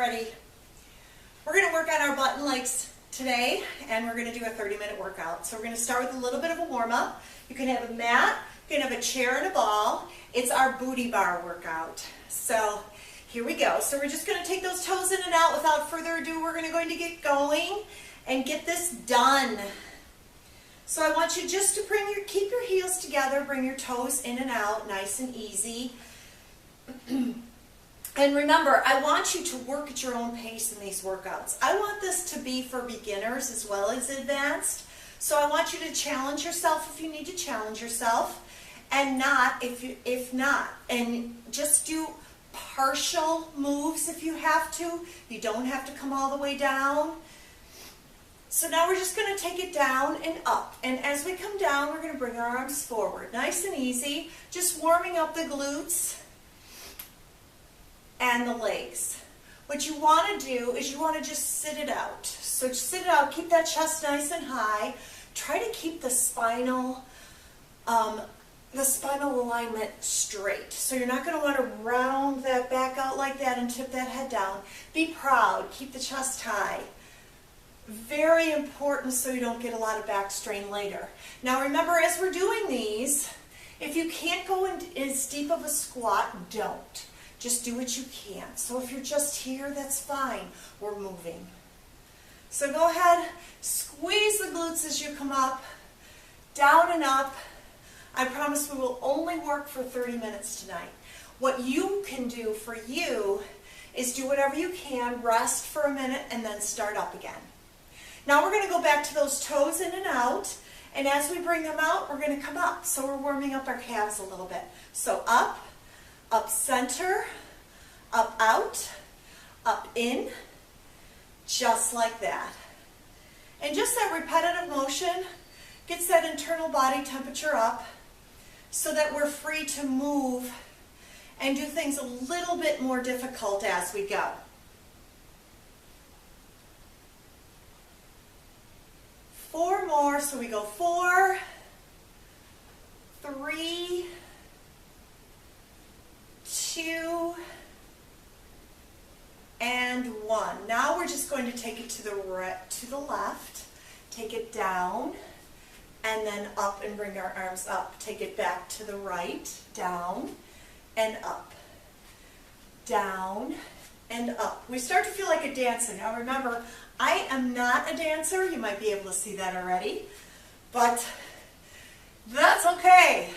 ready. We're going to work on our butt and legs today, and we're going to do a 30-minute workout. So we're going to start with a little bit of a warm-up. You can have a mat, you can have a chair and a ball. It's our booty bar workout. So here we go. So we're just going to take those toes in and out. Without further ado, we're going to get going and get this done. So I want you just to keep your heels together, bring your toes in and out, nice and easy. And remember, I want you to work at your own pace in these workouts. I want this to be for beginners as well as advanced. So I want you to challenge yourself if you need to challenge yourself, and not if not. And just do partial moves if you have to. You don't have to come all the way down. So now we're just going to take it down and up. And as we come down, we're going to bring our arms forward. Nice and easy. Just warming up the glutes and the legs. What you want to do is you want to just sit it out. So just sit it out. Keep that chest nice and high. Try to keep the spinal alignment straight. So you're not going to want to round that back out like that and tip that head down. Be proud. Keep the chest high. Very important so you don't get a lot of back strain later. Now remember, as we're doing these, if you can't go in as deep of a squat, don't. Just do what you can. So if you're just here, that's fine. We're moving. So go ahead, squeeze the glutes as you come up, down and up. I promise we will only work for 30 minutes tonight. What you can do for you is do whatever you can, rest for a minute, and then start up again. Now we're going to go back to those toes in and out, and as we bring them out, we're going to come up. So we're warming up our calves a little bit. So up center, up out, up in, just like that. And just that repetitive motion gets that internal body temperature up so that we're free to move and do things a little bit more difficult as we go. 4 more, so we go 4, 3, 2, and 1. Now we're just going to take it to the left, take it down, and then up and bring our arms up. Take it back to the right, down, and up. Down, and up. We start to feel like a dancer. Now remember, I am not a dancer. You might be able to see that already, but that's okay.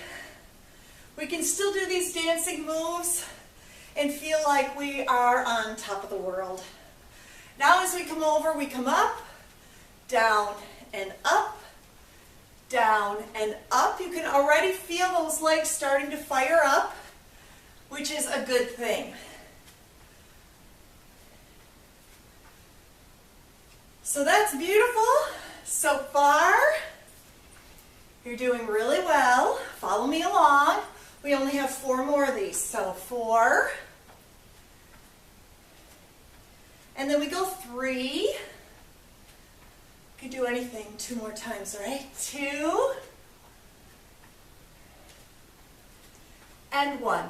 We can still do these dancing moves and feel like we are on top of the world. Now as we come over, we come up, down, and up, down, and up. You can already feel those legs starting to fire up, which is a good thing. So that's beautiful. So far, you're doing really well. Follow me along. We only have 4 more of these. So 4. And then we go 3. You can do anything 2 more times, right? 2. And 1.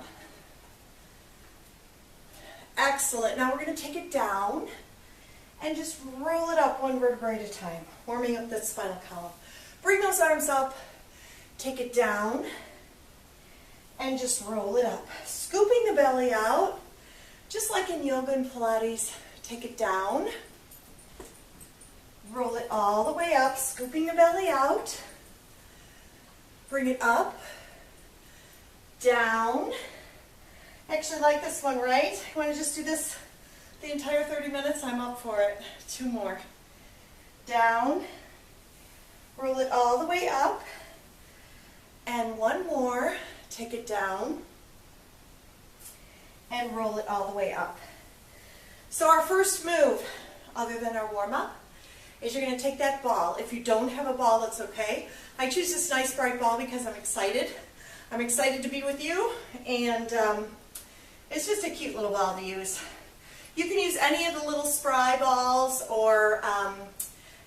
Excellent. Now we're going to take it down and just roll it up 1 vertebrae at a time, warming up that spinal column. Bring those arms up, take it down, and just roll it up. Scooping the belly out, just like in yoga and Pilates. Take it down, roll it all the way up, scooping the belly out. Bring it up, down. Actually like this one, right? You want to just do this the entire 30 minutes? I'm up for it. 2 more. Down. Roll it all the way up. And 1 more. Take it down. And roll it all the way up. So our first move, other than our warm-up, is you're going to take that ball. If you don't have a ball, that's okay. I choose this nice bright ball because I'm excited. I'm excited to be with you. And it's just a cute little ball to use. You can use any of the little spry balls or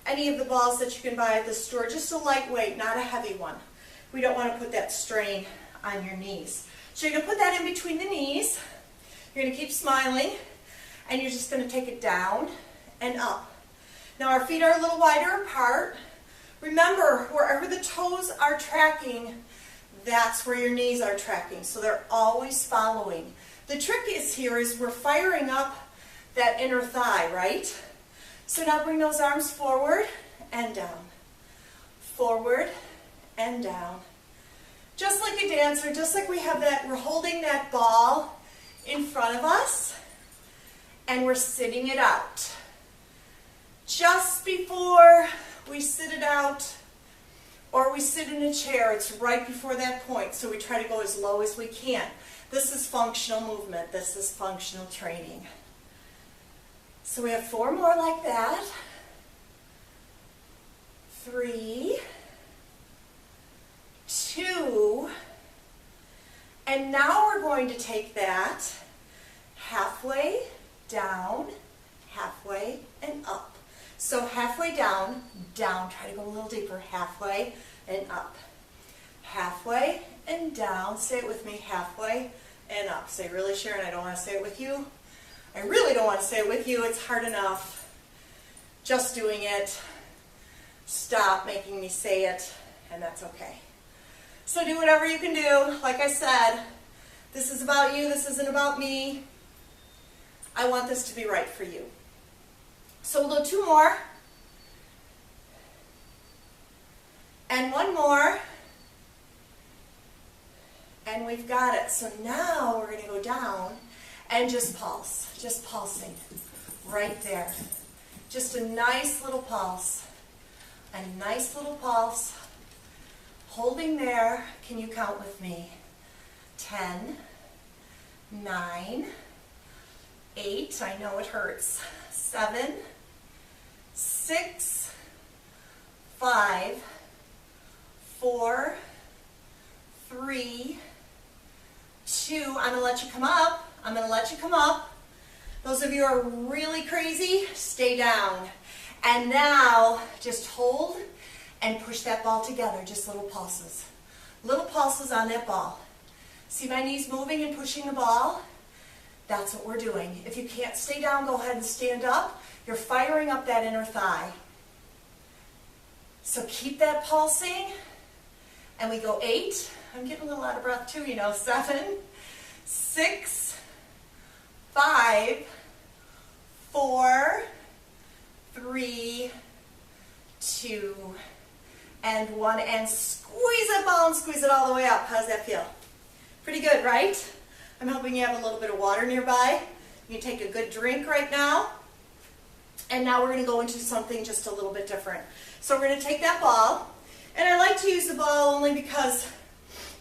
any of the balls that you can buy at the store, just a lightweight, not a heavy one. We don't want to put that strain on your knees. So you're going to put that in between the knees. You're going to keep smiling. and you're just going to take it down and up. Now our feet are a little wider apart. Remember, wherever the toes are tracking, that's where your knees are tracking, so they're always following. The trick here is we're firing up that inner thigh, right? So now bring those arms forward and down. Forward and down. Just like a dancer, just like we have that, we're holding that ball in front of us and we're sitting it out. Just before we sit it out or we sit in a chair, it's right before that point, so we try to go as low as we can. This is functional movement. This is functional training. So we have 4 more like that. 3, 2, and now we're going to take that halfway down, halfway and up. So halfway down, down, try to go a little deeper, halfway and up. Halfway and down, say it with me, halfway and up. Say, really, Sharon, I don't want to say it with you. I really don't want to say it with you. It's hard enough just doing it. Stop making me say it, and that's okay. So do whatever you can do. Like I said, this is about you. This isn't about me. I want this to be right for you. So we'll do 2 more. And 1 more. And we've got it. So now we're going to go down and just pulse. Just pulsing right there. Just a nice little pulse. A nice little pulse. Holding there. Can you count with me? 10, 9, 8, I know it hurts. 7, 6, 5, 4, 3, 2. I'm going to let you come up. I'm going to let you come up. Those of you who are really crazy, stay down. And now just hold and push that ball together. Just little pulses. Little pulses on that ball. See my knees moving and pushing the ball? That's what we're doing. If you can't stay down, go ahead and stand up. You're firing up that inner thigh. So keep that pulsing. And we go 8. I'm getting a little out of breath too, you know. 7, 6, 5, 4, 3, 2, and 1. And squeeze that ball and squeeze it all the way up. How does that feel? Pretty good, right? I'm hoping you have a little bit of water nearby. You can take a good drink right now. And now we're going to go into something just a little bit different. So we're going to take that ball. And I like to use the ball only because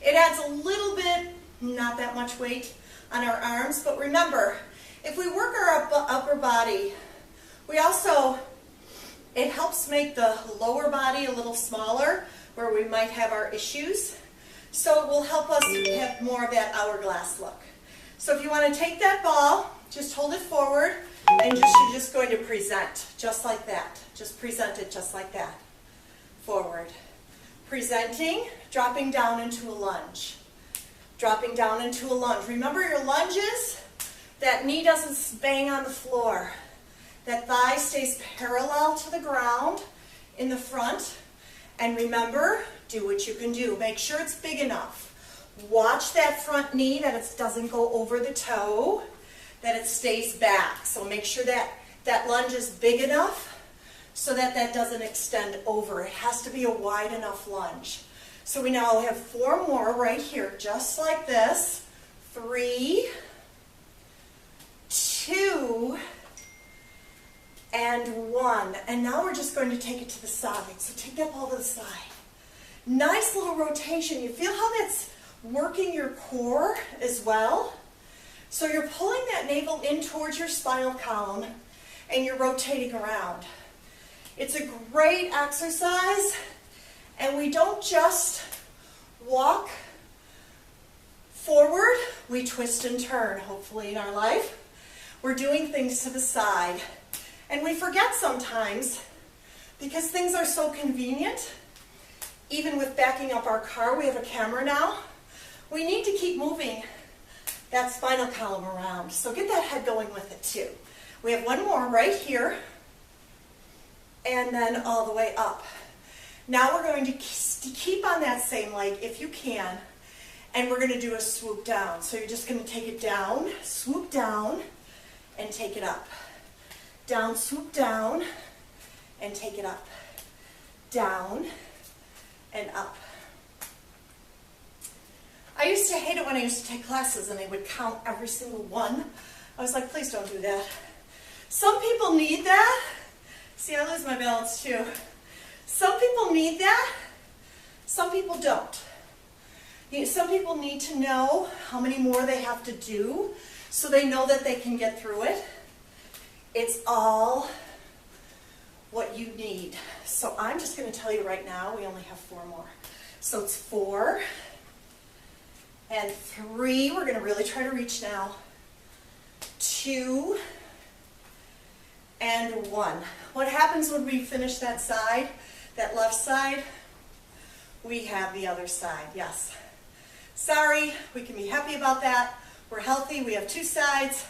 it adds a little bit, not that much weight on our arms. But remember, if we work our upper body, we also, it helps make the lower body a little smaller where we might have our issues. So it will help us have more of that hourglass look. So if you want to take that ball, just hold it forward and you're just going to present just like that. Just present it just like that. Forward. Presenting, dropping down into a lunge. Dropping down into a lunge. Remember your lunges, that knee doesn't bang on the floor. That thigh stays parallel to the ground in the front. And remember, do what you can do. Make sure it's big enough. Watch that front knee, that it doesn't go over the toe, that it stays back. So make sure that that lunge is big enough so that that doesn't extend over. It has to be a wide enough lunge. So we now have 4 more right here, just like this. 3, 2, and 1. And now we're just going to take it to the side. So take that ball to the side. Nice little rotation. You feel how that's working your core as well? So you're pulling that navel in towards your spinal column and you're rotating around. It's a great exercise, and we don't just walk forward, we twist and turn, hopefully, in our life. We're doing things to the side. And we forget sometimes, because things are so convenient, even with backing up our car, we have a camera now, we need to keep moving that spinal column around. So get that head going with it too. We have one more right here, and then all the way up. Now we're going to keep on that same leg if you can, and we're going to do a swoop down. So you're just going to take it down, swoop down, and take it up. Down, swoop down, and take it up. Down, and up. I used to hate it when I used to take classes and they would count every single one. I was like, please don't do that. Some people need that. See, I lose my balance too. Some people need that. Some people don't. Some people need to know how many more they have to do so they know that they can get through it. It's all what you need. So I'm just going to tell you right now, we only have 4 more. So it's 4 and 3. We're going to really try to reach now. 2 and 1. What happens when we finish that side, that left side? We have the other side, yes. Sorry, we can be happy about that. We're healthy, we have 2 sides,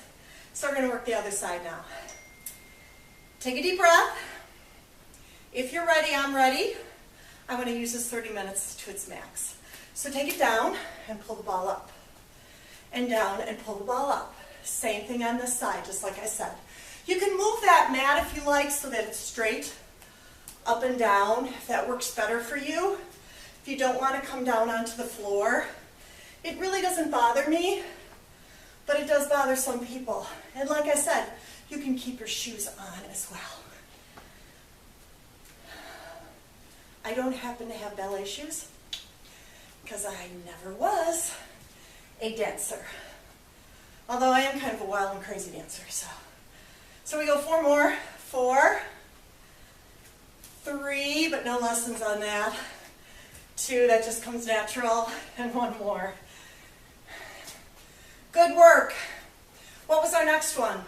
so we're going to work the other side now. Take a deep breath. If you're ready, I'm ready. I want to use this 30 minutes to its max. So take it down and pull the ball up. And down and pull the ball up. Same thing on this side, just like I said. You can move that mat if you like so that it's straight up and down, if that works better for you. If you don't want to come down onto the floor, it really doesn't bother me, but it does bother some people. And like I said, you can keep your shoes on as well. I don't happen to have ballet shoes because I never was a dancer. Although I am kind of a wild and crazy dancer, so we go 4 more. 4, 3, but no lessons on that. 2, that just comes natural, and 1 more. Good work. What was our next one?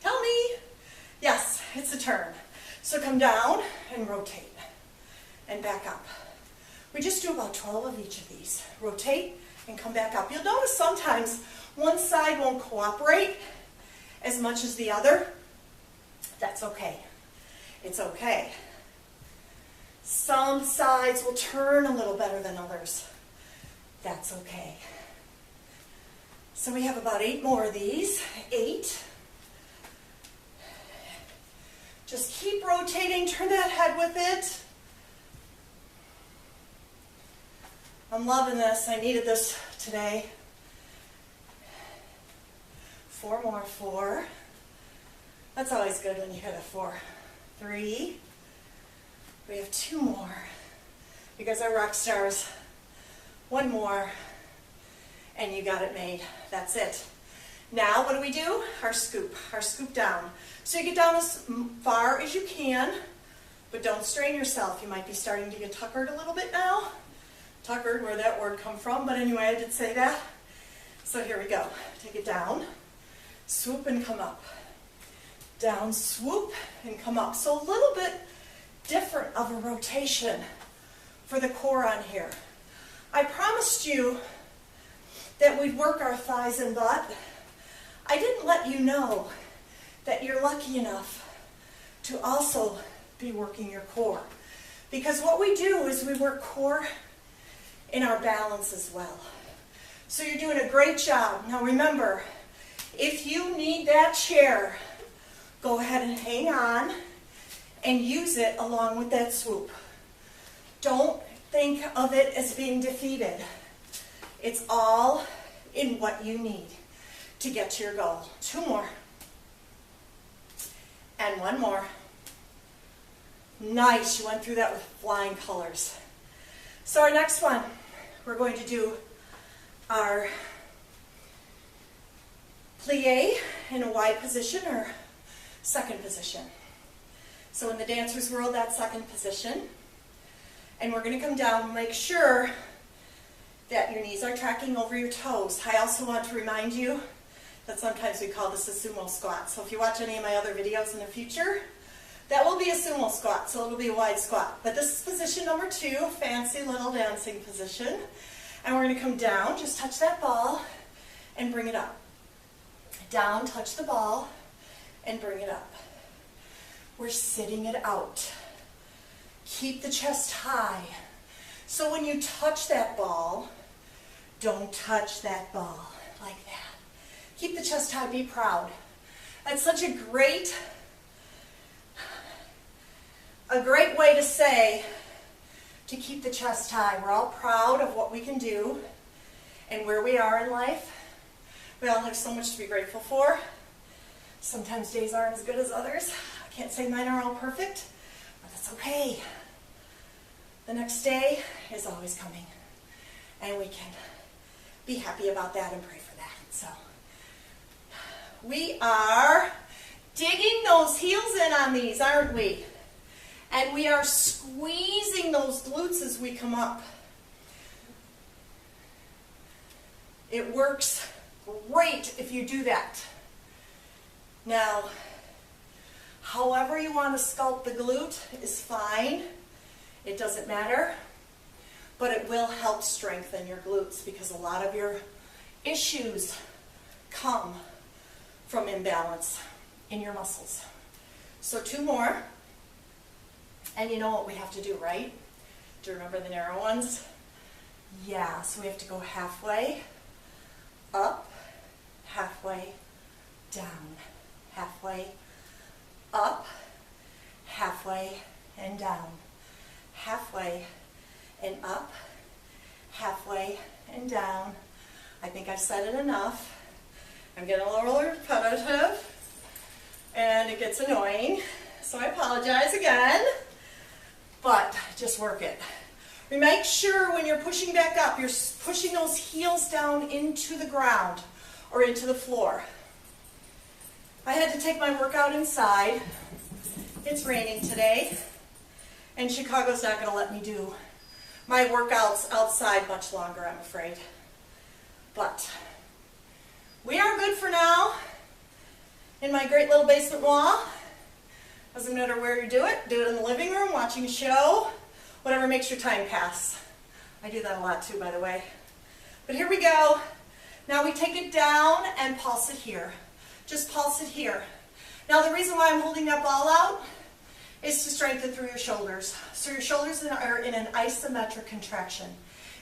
Tell me. Yes, it's a turn. So come down and rotate and back up. We just do about 12 of each of these. Rotate and come back up. You'll notice sometimes one side won't cooperate as much as the other. That's okay. It's okay. Some sides will turn a little better than others. That's okay. So we have about 8 more of these. 8. Just keep rotating. Turn that head with it. I'm loving this. I needed this today. 4 more. 4. That's always good when you hear the 4. 3. We have 2 more. You guys are rock stars. 1 more. And you got it made. That's it. Now what do? Our scoop down. So you get down as far as you can, but don't strain yourself. You might be starting to get tuckered a little bit now. Tuckered, where that word come from, but anyway, I did say that. So here we go. Take it down, swoop and come up. Down, swoop, and come up. So a little bit different of a rotation for the core on here. I promised you that we'd work our thighs and butt. I didn't let you know that you're lucky enough to also be working your core. Because what we do is we work core in our balance as well. So you're doing a great job. Now remember, if you need that chair, go ahead and hang on and use it along with that swoop. Don't think of it as being defeated. It's all in what you need to get to your goal. 2 more. And 1 more. Nice, you went through that with flying colors. So our next one, we're going to do our plie in a Y position or second position. So in the dancer's world, that's second position. And we're going to come down and make sure that your knees are tracking over your toes. I also want to remind you that sometimes we call this a sumo squat. So if you watch any of my other videos in the future, that will be a sumo squat, so it'll be a wide squat. But this is position number 2, fancy little dancing position. And we're going to come down, just touch that ball, and bring it up. Down, touch the ball, and bring it up. We're sitting it out. Keep the chest high. So when you touch that ball, don't touch that ball like that. Keep the chest high, be proud. That's such a great way to say to keep the chest high. We're all proud of what we can do and where we are in life. We all have so much to be grateful for. Sometimes days aren't as good as others. I can't say mine are all perfect, but that's okay. The next day is always coming, and we can be happy about that and pray for that. So we are digging those heels in on these, aren't we? And we are squeezing those glutes as we come up. It works great if you do that. Now, however you want to sculpt the glute is fine. It doesn't matter. But it will help strengthen your glutes because a lot of your issues come from imbalance in your muscles. So 2 more. And you know what we have to do, right? Do you remember the narrow ones? Yeah, so we have to go halfway up, halfway down, halfway up, halfway and down, halfway and up, halfway and down. I think I've said it enough. I'm getting a little repetitive and it gets annoying, so I apologize again, but just work it. Make sure when you're pushing back up, you're pushing those heels down into the ground or into the floor. I had to take my workout inside. It's raining today, and Chicago's not going to let me do my workouts outside much longer, I'm afraid. But we are good for now in my great little basement wall. Doesn't matter where you do it in the living room, watching a show, whatever makes your time pass. I do that a lot too, by the way. But here we go. Now we take it down and pulse it here. Just pulse it here. Now the reason why I'm holding that ball out is to strengthen through your shoulders. So your shoulders are in an isometric contraction.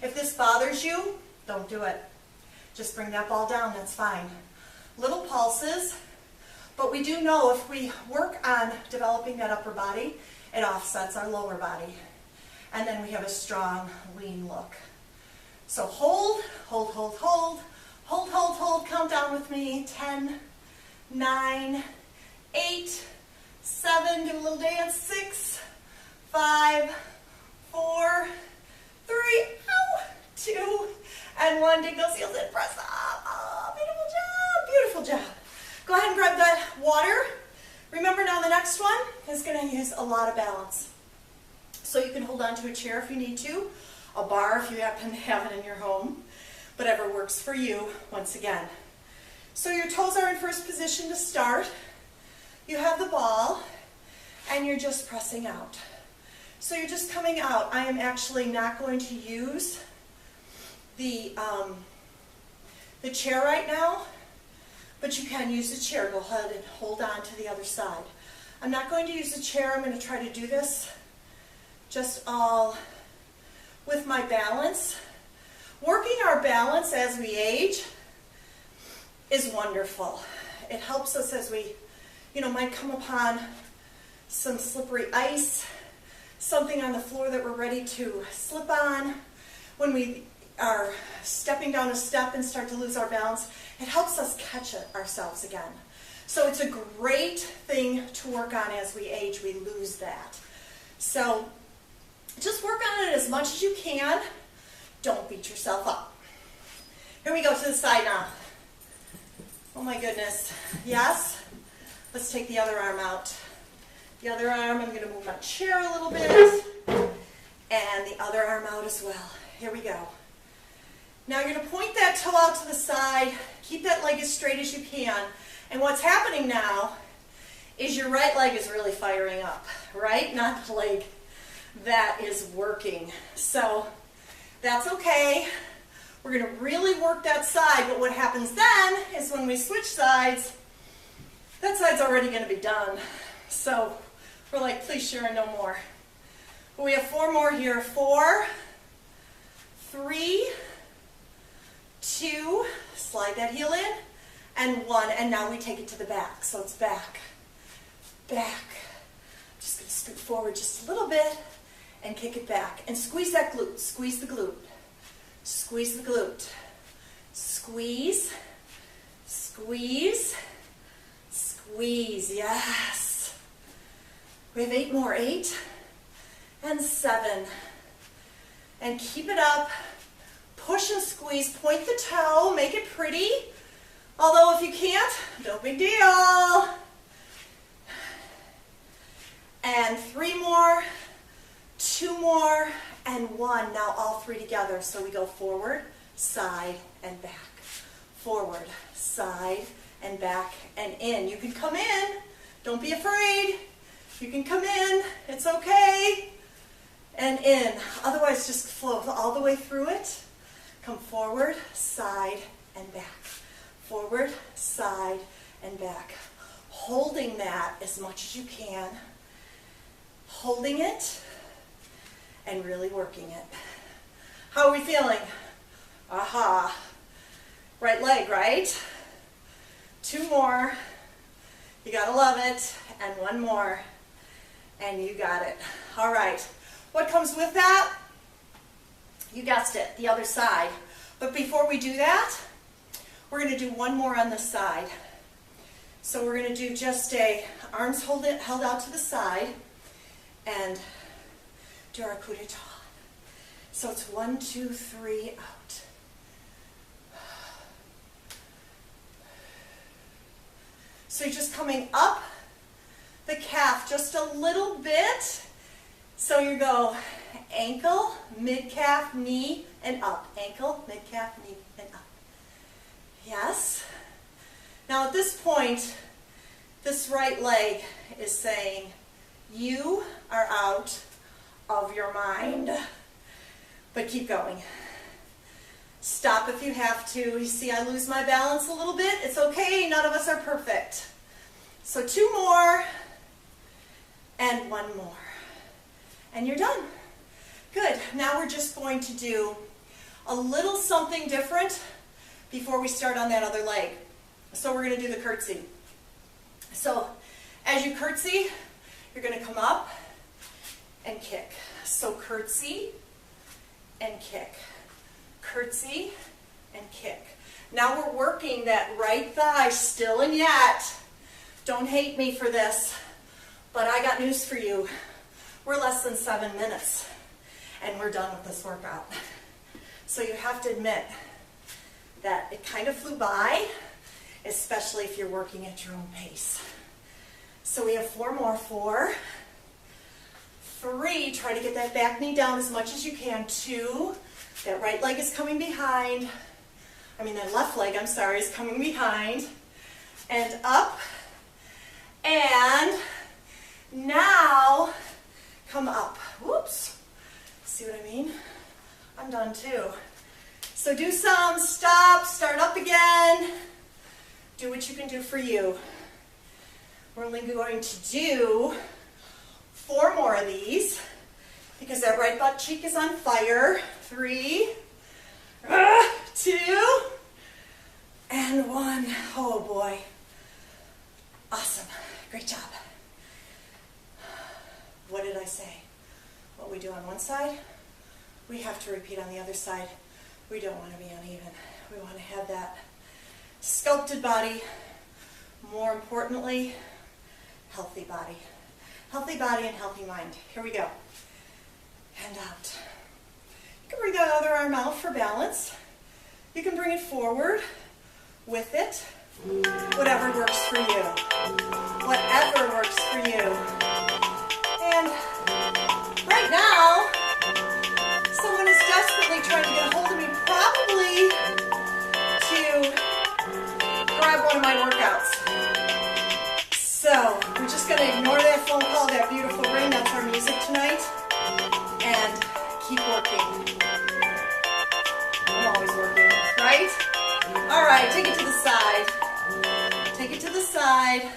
If this bothers you, don't do it. Just bring that ball down, that's fine. Little pulses, but we do know if we work on developing that upper body, it offsets our lower body. And then we have a strong, lean look. So hold, hold, hold, hold, hold, hold, hold, count down with me, 10, 9, 8, 7, do a little dance, 6, 5, 4, 3, 2, and 1. Dig those heels in, press up. Oh, beautiful job, beautiful job. Go ahead and grab that water. Remember now the next one is going to use a lot of balance. So you can hold on to a chair if you need to, a bar if you happen to have it in your home, whatever works for you, once again. So your toes are in first position to start. You have the ball, and you're just pressing out. So you're just coming out. I am actually not going to use the chair right now, but you can use the chair. Go ahead and hold on to the other side. I'm not going to use the chair. I'm going to try to do this just all with my balance. Working our balance as we age is wonderful. It helps us as we, might come upon some slippery ice, something on the floor that we're ready to slip on. When we are stepping down a step and start to lose our balance, it helps us catch ourselves again. So it's a great thing to work on as we age. We lose that. So just work on it as much as you can. Don't beat yourself up. Here we go to the side now. Oh my goodness. Yes. Let's take the other arm out. The other arm, I'm going to move my chair a little bit. And the other arm out as well. Here we go. Now you're going to point that toe out to the side. Keep that leg as straight as you can. And what's happening now is your right leg is really firing up, right? Not the leg that is working. So that's okay. We're going to really work that side, but what happens then is when we switch sides, That side's already going to be done. So we're like, please Sharon, no more. But we have 4 more here. 4, 3, 2, slide that heel in, and 1. And now we take it to the back. So it's back, back. Just going to scoot forward just a little bit and kick it back. And squeeze that glute. Squeeze the glute. Squeeze the glute. Squeeze, squeeze, squeeze. Yes. We have 8 more. 8 and 7. And keep it up. Push and squeeze. Point the toe. Make it pretty. Although if you can't, no big deal. And 3 more, 2 more, and 1. Now all 3 together. So we go forward, side, and back. Forward, side, and back, and in. You can come in. Don't be afraid. You can come in. It's okay. And in. Otherwise, just flow all the way through it. Come forward, side, and back. Forward, side, and back. Holding that as much as you can. Holding it and really working it. How are we feeling? Aha. Right leg, right? 2 more. You gotta love it. And 1 more. And you got it. All right. What comes with that? You guessed it, the other side. But before we do that, we're going to do 1 more on this side. So we're going to do just arms held out to the side and do our coup d'etat. So it's 1, 2, 3, out. So you're just coming up the calf just a little bit. So you go ankle, mid-calf, knee, and up. Ankle, mid-calf, knee, and up. Yes. Now at this point, this right leg is saying, you are out of your mind. But keep going. Stop if you have to. You see I lose my balance a little bit. It's okay. None of us are perfect. So 2 more and 1 more. And you're done. Good. Now we're just going to do a little something different before we start on that other leg. So we're going to do the curtsy. So as you curtsy, you're going to come up and kick. So curtsy and kick. Curtsy and kick. Now we're working that right thigh still and yet. Don't hate me for this, but I got news for you. We're less than 7 minutes and we're done with this workout. So you have to admit that it kind of flew by, especially if you're working at your own pace. So we have 4 more. 4, 3, try to get that back knee down as much as you can. 2, that right leg is coming behind. That left leg, I'm sorry, is coming behind. And up. And now come up. Whoops. See what I mean? I'm done too. So do some, stop, start up again. Do what you can do for you. We're only going to do 4 more of these because that right butt cheek is on fire. 3, 2, and 1. Oh boy. Awesome. Great job. What did I say? What we do on one side, we have to repeat on the other side. We don't want to be uneven. We want to have that sculpted body. More importantly, healthy body. Healthy body and healthy mind. Here we go. And out. You can bring that other arm out for balance. You can bring it forward with it. Whatever works for you. Whatever works for you. And right now, someone is desperately trying to get a hold of me, probably to grab one of my workouts. So we're just going to ignore that phone call, that beautiful ring. That's our music tonight. And keep working. I'm always working, right? All right, take it to the side. Take it to the side.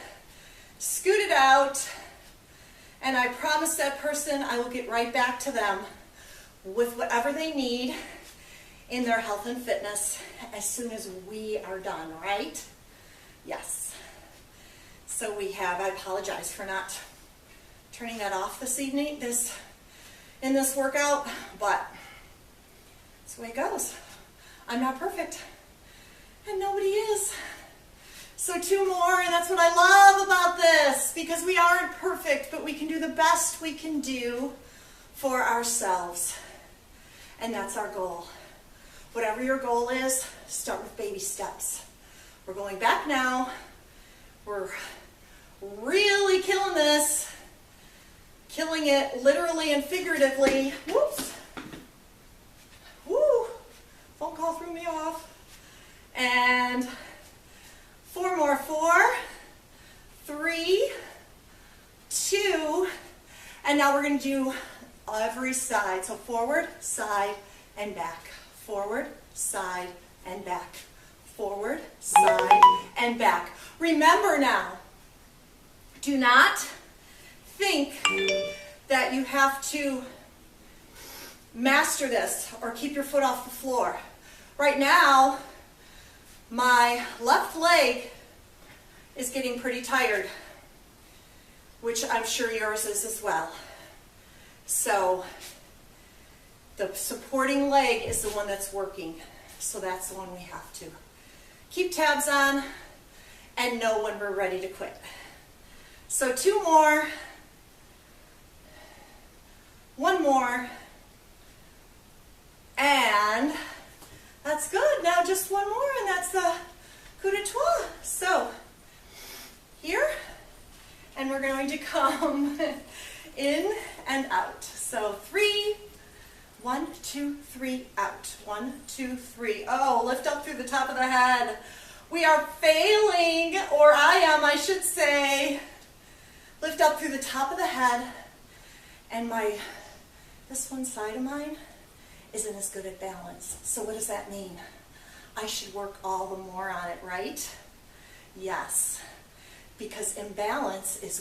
it out, and I promise that person I will get right back to them with whatever they need in their health and fitness as soon as we are done, right? Yes. So we have, I apologize for not turning that off this evening, in this workout, but that's the way it goes. I'm not perfect, and nobody is. So 2 more, and that's what I love about this, because we aren't perfect, but we can do the best we can do for ourselves. And that's our goal. Whatever your goal is, start with baby steps. We're going back now. We're really killing this. Killing it literally and figuratively. Whoops. Woo. Phone call threw me off. And 4 more. 4, 3, 2, and now we're going to do every side. So forward, side, and back. Forward, side, and back. Forward, side, and back. Remember now, do not think that you have to master this or keep your foot off the floor. Right now, my left leg is getting pretty tired, which I'm sure yours is as well. So the supporting leg is the one that's working. So that's the one we have to keep tabs on and know when we're ready to quit. So 2 more, 1 more, and that's good. Now just 1 more, and that's the coup de trois. So here, and we're going to come in and out. So 3, 1, 2, 3, out. 1, 2, 3. Oh, lift up through the top of the head. We are failing, or I am, I should say. Lift up through the top of the head, and this one side of mine isn't as good at balance. So what does that mean? I should work all the more on it, right? Yes, because imbalance is